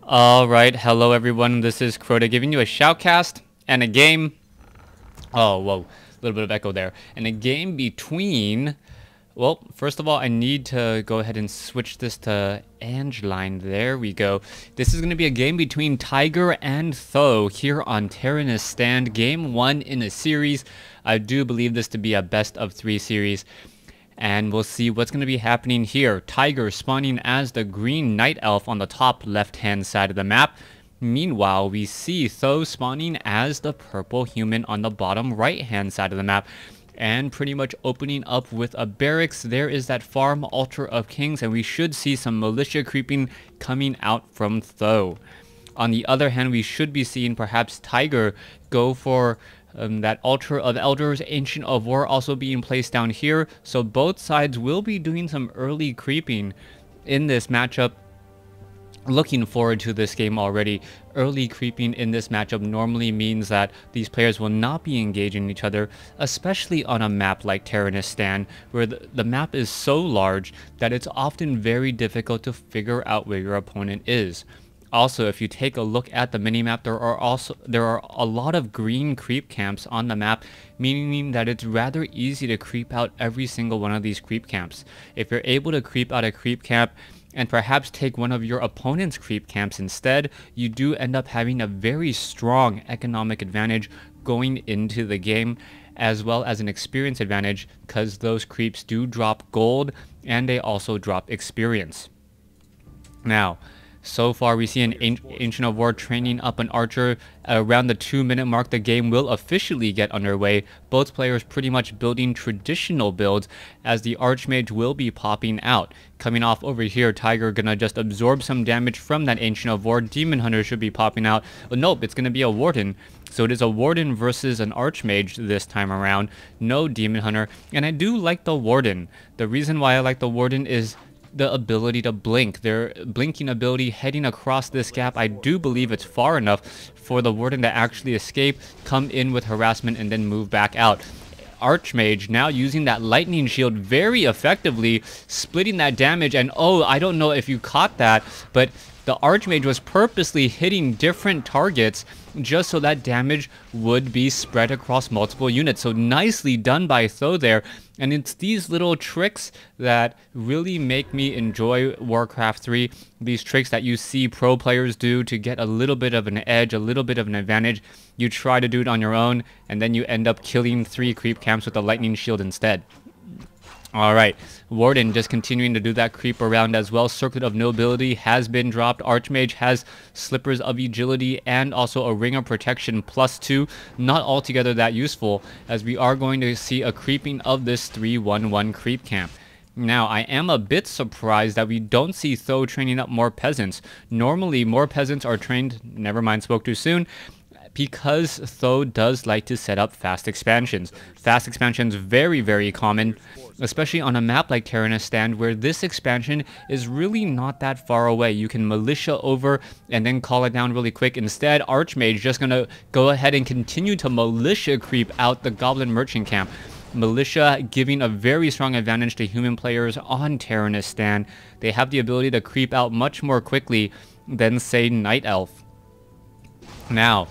Alright, hello everyone, this is Crota giving you a shoutcast and a game. Oh, whoa, a little bit of echo there. And a game between, well, first of all, I need to go ahead and switch this to Angeline. There we go. This is going to be a game between Tiger and Th000 here on Th000, game 1 in a series. I do believe this to be a best of 3 series. And we'll see what's going to be happening here. Tiger spawning as the green night elf on the top left-hand side of the map. Meanwhile, we see Th000 spawning as the purple human on the bottom right-hand side of the map. And pretty much opening up with a barracks. There is that farm altar of kings, and we should see some militia creeping coming out from Th000. On the other hand, we should be seeing perhaps Tiger go for that altar of elders, ancient of war also being placed down here. So both sides will be doing some early creeping in this matchup. Looking forward to this game already. Early creeping in this matchup normally means that these players will not be engaging each other, especially on a map like Th000, where the map is so large that it's often very difficult to figure out where your opponent is. Also, if you take a look at the minimap, there are a lot of green creep camps on the map, meaning that it's rather easy to creep out every single one of these creep camps. If you're able to creep out a creep camp and perhaps take one of your opponent's creep camps instead, you do end up having a very strong economic advantage going into the game, as well as an experience advantage, because those creeps do drop gold and they also drop experience. Now, so far, we see an Ancient of War training up an archer. Around the 2-minute mark, the game will officially get underway. Both players pretty much building traditional builds, as the Archmage will be popping out. Coming off over here, Tiger gonna just absorb some damage from that Ancient of War. Demon Hunter should be popping out. But nope, it's gonna be a Warden. So it is a Warden versus an Archmage this time around. No Demon Hunter. And I do like the Warden. The reason why I like the Warden is the ability to blink. Their blinking ability heading across this gap, I do believe it's far enough for the Warden to actually escape, come in with harassment, and then move back out. Archmage now using that lightning shield very effectively, splitting that damage. And oh, I don't know if you caught that, but the Archmage was purposely hitting different targets just so that damage would be spread across multiple units. So nicely done by Th000 there. And it's these little tricks that really make me enjoy WarCraft 3. These tricks that you see pro players do to get a little bit of an edge, a little bit of an advantage. You try to do it on your own, and then you end up killing 3 creep camps with a lightning shield instead. Alright, Warden just continuing to do that creep around as well. Circlet of Nobility has been dropped. Archmage has Slippers of Agility and also a Ring of Protection +2. Not altogether that useful, as we are going to see a creeping of this 3-1-1 creep camp. Now, I am a bit surprised that we don't see Th000 training up more peasants. Normally, more peasants are trained, never mind, spoke too soon, because Th000 does like to set up fast expansions. Fast expansions very, very common, especially on a map like Th000, where this expansion is really not that far away. You can militia over and then call it down really quick. Instead, Archmage just gonna go ahead and continue to militia creep out the Goblin Merchant camp. Militia giving a very strong advantage to human players on Th000. They have the ability to creep out much more quickly than, say, Night Elf. Now,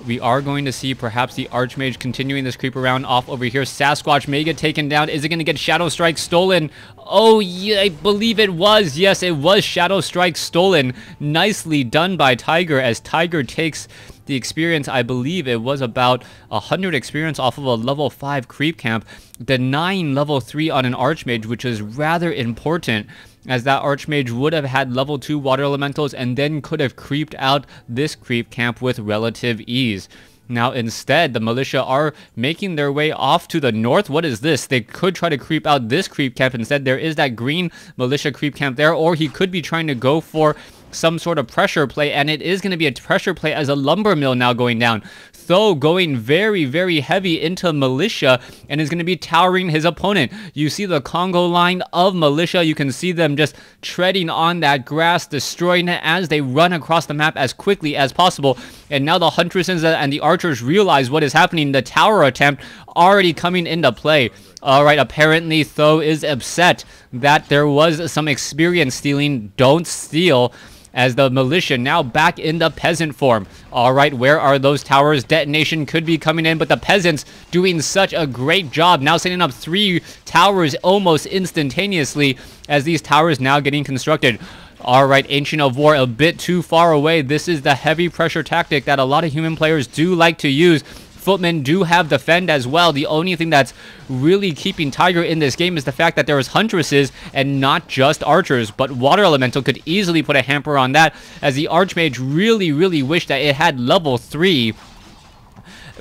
we are going to see perhaps the Archmage continuing this creep around off over here. Sasquatch may get taken down. Is it going to get Shadow Strike stolen? Oh, yeah, I believe it was. Yes, it was Shadow Strike stolen. Nicely done by Tiger, as Tiger takes the experience. I believe it was about 100 experience off of a level 5 creep camp, denying level 3 on an Archmage, which is rather important, as that Archmage would have had level 2 water elementals and then could have creeped out this creep camp with relative ease. Now, instead, the militia are making their way off to the north. What is this? They could try to creep out this creep camp. Instead, there is that green militia creep camp there, or he could be trying to go for some sort of pressure play, and it is going to be a pressure play as a lumber mill now going down. Th000 going very, very heavy into militia and is going to be towering his opponent. You see the Congo line of militia. You can see them just treading on that grass, destroying it as they run across the map as quickly as possible. And now the Huntresses and the archers realize what is happening. The tower attempt already coming into play. Alright, apparently Th000 is upset that there was some experience stealing. Don't steal. as the militia now back in the peasant form. All right, where are those towers? Detonation could be coming in, but the peasants doing such a great job, now setting up 3 towers almost instantaneously as these towers now getting constructed. All right, Ancient of War a bit too far away. This is the heavy pressure tactic that a lot of human players do like to use. Footmen do have defend as well. The only thing that's really keeping Tiger in this game is the fact that there is huntresses and not just archers, but water elemental could easily put a hamper on that, as the archmage really wished that it had level 3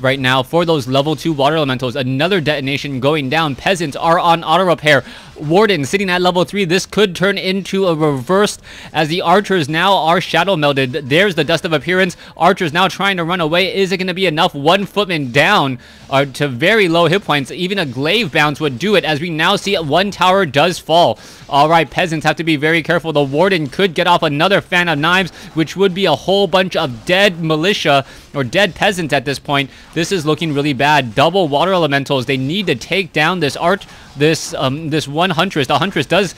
right now for those level 2 water elementals. Another detonation going down. Peasants are on auto repair. Warden sitting at level 3. This could turn into a reverse as the archers now are shadow melded. There's the dust of appearance. Archers now trying to run away. Is it going to be enough? One footman down to very low hit points. Even a glaive bounce would do it, as we now see one tower does fall. All right, peasants have to be very careful. The warden could get off another fan of knives, which would be a whole bunch of dead militia or dead peasants at this point. This is looking really bad. Double water elementals. They need to take down this this one huntress. The huntress does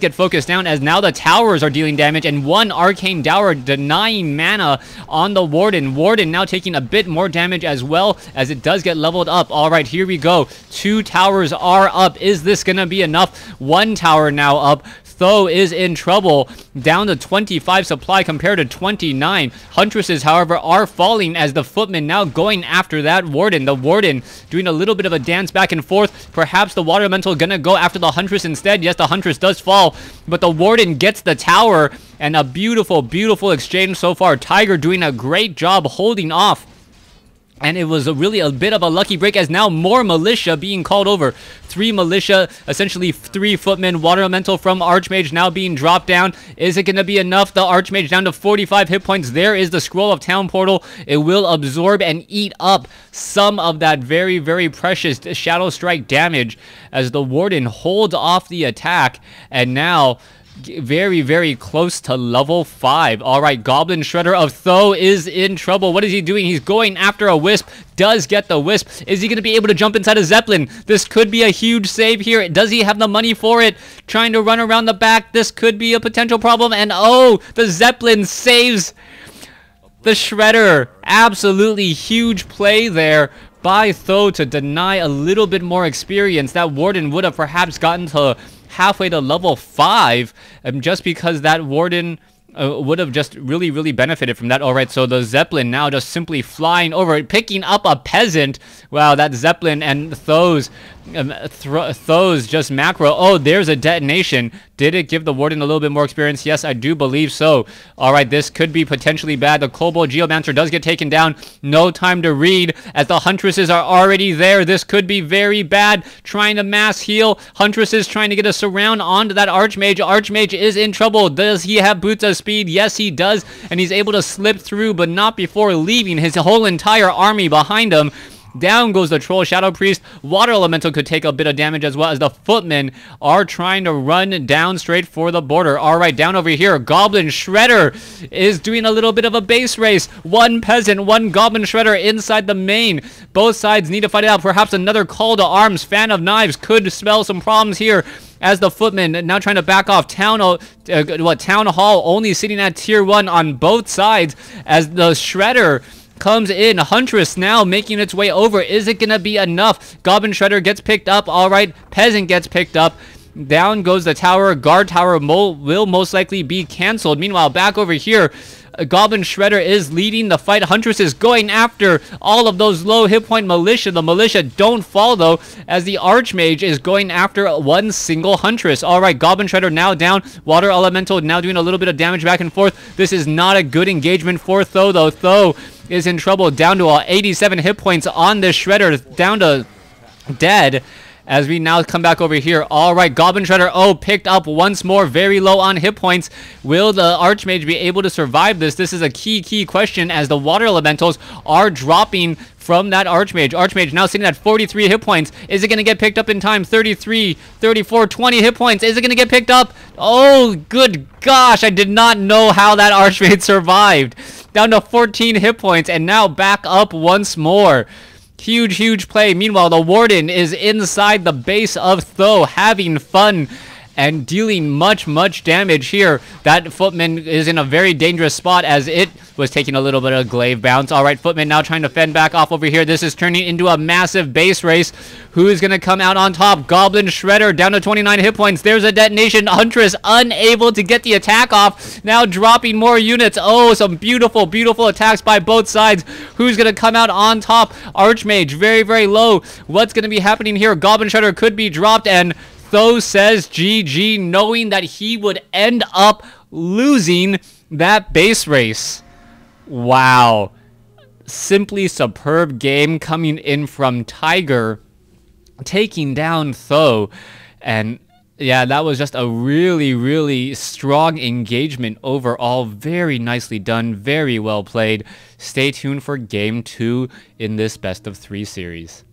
get focused down, as now the towers are dealing damage, and one arcane dower denying mana on the warden. Warden now taking a bit more damage as well, as it does get leveled up. All right, here we go. 2 towers are up. Is this gonna be enough? 1 tower now up. Th000 is in trouble, down to 25 supply compared to 29. Huntresses, however, are falling, as the footmen now going after that warden. The warden doing a little bit of a dance back and forth. Perhaps the water elemental gonna go after the huntress instead. Yes, the huntress does fall, but the warden gets the tower, and a beautiful exchange so far. Tiger doing a great job holding off. And it was really a bit of a lucky break, as now more militia being called over. 3 militia, essentially 3 footmen, water elemental from Archmage now being dropped down. Is it going to be enough? The Archmage down to 45 hit points. There is the Scroll of Town Portal. It will absorb and eat up some of that very precious Shadow Strike damage, as the Warden holds off the attack, and now very close to level 5. All right, Goblin Shredder of Th000 is in trouble. What is he doing? He's going after a wisp. Does get the wisp. Is he going to be able to jump inside a Zeppelin? This could be a huge save here. Does he have the money for it? Trying to run around the back. This could be a potential problem. And oh, the Zeppelin saves the Shredder. Absolutely huge play there by Th000 to deny a little bit more experience. That Warden would have perhaps gotten to halfway to level 5, just because that Warden would have just really benefited from that. All right, so the Zeppelin now just simply flying over, picking up a peasant. Wow, that Zeppelin and Th000's just macro. Oh, there's a detonation. Did it give the Warden a little bit more experience? Yes, I do believe so. All right, this could be potentially bad. The Kobold Geomancer does get taken down. No time to read, as the Huntresses are already there. This could be very bad. Trying to mass heal. Huntresses trying to get a surround onto that Archmage. Archmage is in trouble. Does he have boots of speed? Yes, he does, and he's able to slip through, but not before leaving his whole entire army behind him. Down goes the Troll Shadow Priest. Water Elemental could take a bit of damage, as well as the Footmen are trying to run down straight for the border. All right, down over here, Goblin Shredder is doing a little bit of a base race. 1 peasant, 1 Goblin Shredder inside the main. Both sides need to fight it out. Perhaps another call to arms. Fan of Knives could spell some problems here, as the Footmen now trying to back off. Town Hall only sitting at tier 1 on both sides, as the Shredder comes in. Huntress now making its way over. Is it gonna be enough? Goblin Shredder gets picked up. All right, Peasant gets picked up. Down goes the tower. Guard tower will most likely be canceled. Meanwhile, back over here, Goblin Shredder is leading the fight. Huntress is going after all of those low hit point militia. The militia don't fall, though, as the Archmage is going after 1 single Huntress. All right, Goblin Shredder now down. Water Elemental now doing a little bit of damage back and forth. This is not a good engagement for Th000, though. Th000 is in trouble, down to 87 hit points on this Shredder, down to dead. As we now come back over here. All right, Goblin Shredder, picked up once more, very low on hit points. Will the Archmage be able to survive this? This is a key question, as the Water Elementals are dropping from that Archmage. Archmage now sitting at 43 hit points. Is it going to get picked up in time? 33, 34, 20 hit points. Is it going to get picked up? Oh, good gosh. I did not know how that Archmage survived. Down to 14 hit points, and now back up once more. Huge play. Meanwhile, the Warden is inside the base of Th000 having fun. and dealing much damage here. That Footman is in a very dangerous spot as it was taking a little bit of glaive bounce. All right, Footman now trying to fend back off over here. This is turning into a massive base race. Who is going to come out on top? Goblin Shredder down to 29 hit points. There's a detonation. Huntress unable to get the attack off. Now dropping more units. Oh, some beautiful attacks by both sides. Who's going to come out on top? Archmage very low. What's going to be happening here? Goblin Shredder could be dropped, and Th000 says GG, knowing that he would end up losing that base race. Wow. Simply superb game coming in from Tiger, taking down Th000. And yeah, that was just a really strong engagement overall. Very nicely done, very well played. Stay tuned for game 2 in this best of 3 series.